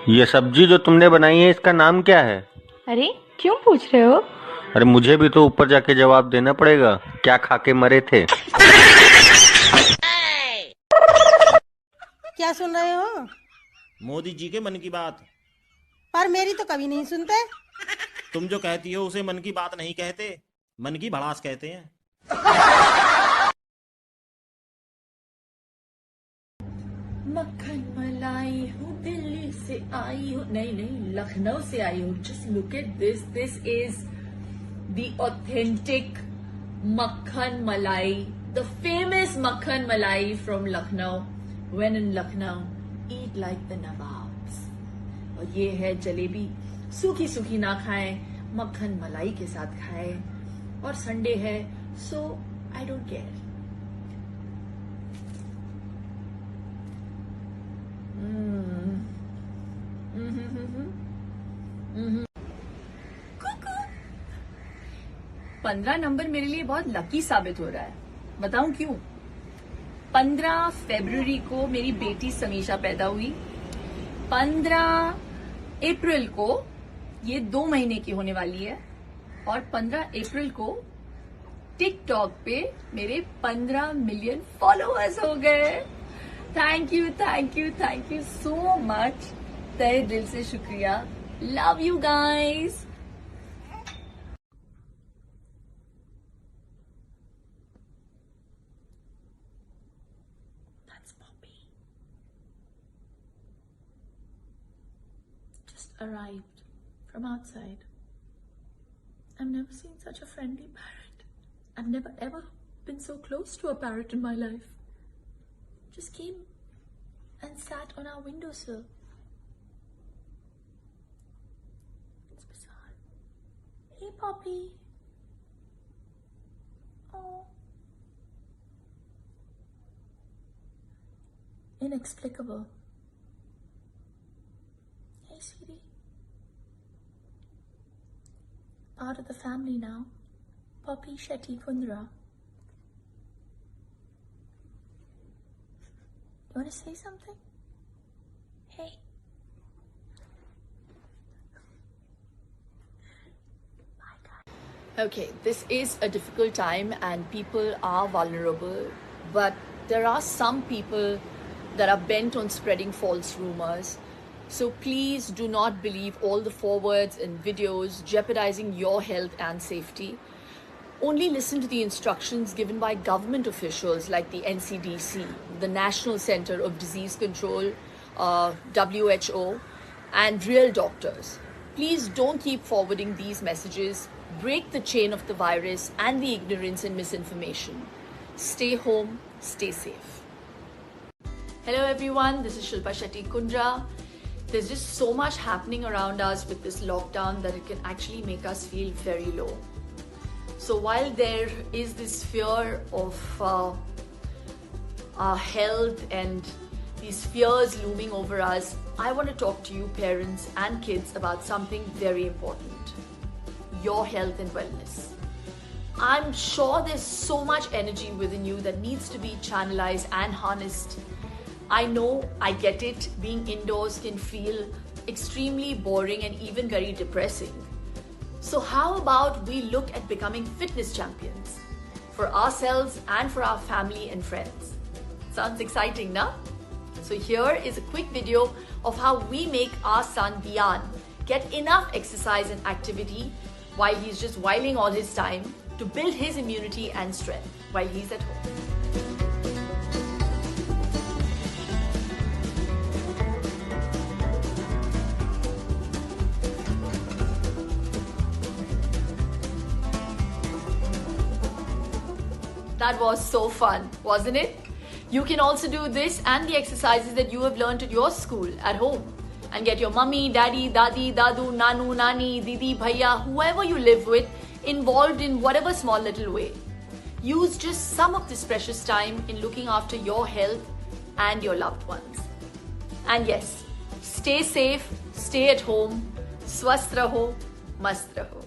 ये सब्जी जो तुमने बनाई है इसका नाम क्या है? अरे क्यों पूछ रहे हो? अरे मुझे भी तो ऊपर जाके जवाब देना पड़ेगा। क्या खा के मरे थे? क्या सुन रहे हो? मोदी जी के मन की बात। पर मेरी तो कभी नहीं सुनते। तुम जो कहती हो उसे मन की बात नहीं कहते, मन की भड़ास कहते हैं। मक्खन मलाई हूँ, दिल्ली से आई हूँ, नहीं नहीं लखनऊ से आई हूँ। Just look at this is the authentic मक्खन मलाई, द फेमस मक्खन मलाई from Lucknow. When in Lucknow, eat like the nawabs. और ये है जलेबी, सूखी सूखी ना खाएं, मक्खन मलाई के साथ खाएं। और संडे है, सो आई डोंट केयर। कुकू। 15 नंबर मेरे लिए बहुत लकी साबित हो रहा है। बताऊं क्यों? 15 फरवरी को मेरी बेटी समीशा पैदा हुई। 15 अप्रैल को ये 2 महीने की होने वाली है। और 15 अप्रैल को टिकटॉक पे मेरे 15 मिलियन फॉलोअर्स हो गए। Thank you thank you thank you so much. तहे दिल से शुक्रिया। Love you guys. That's Poppy. Just arrived from outside. I've never seen such a friendly parrot. I've never ever been so close to a parrot in my life. Just came and sat on our windowsill. It's bizarre. Hey, Poppy. Oh. Inexplicable. Hey, sweetie. Part of the family now. Poppy Shetty Kundra. You want to say something? Hey. Bye, guys. Okay, this is a difficult time and people are vulnerable, but there are some people that are bent on spreading false rumors. So please do not believe all the forwards and videos jeopardizing your health and safety. Only listen to the instructions given by government officials like the NCDC, the National Center of Disease Control, WHO, and real doctors. Please don't keep forwarding these messages. Break the chain of the virus and the ignorance and misinformation. Stay home, stay safe. Hello everyone, this is Shilpa Shetty Kundra. There's just so much happening around us with this lockdown that it can actually make us feel very low. So while there is this fear of our health and these fears looming over us, I want to talk to you parents and kids about something very important: your health and wellness. I'm sure there's so much energy within you that needs to be channelized and harnessed. I know, I get it, being indoors can feel extremely boring and even very depressing. So how about we look at becoming fitness champions for ourselves and for our family and friends? Sounds exciting, na? So here is a quick video of how we make our son Dian get enough exercise and activity while he's just whiling all his time to build his immunity and strength while he's at home. That was so fun, wasn't it? You can also do this and the exercises that you have learned at your school at home and get your mummy, daddy, dadi, dadu, nanu, nani, didi, bhaiya, whoever you live with involved in whatever small little way. Use just some of this precious time in looking after your health and your loved ones. And yes, stay safe, stay at home, swasth raho, mast raho.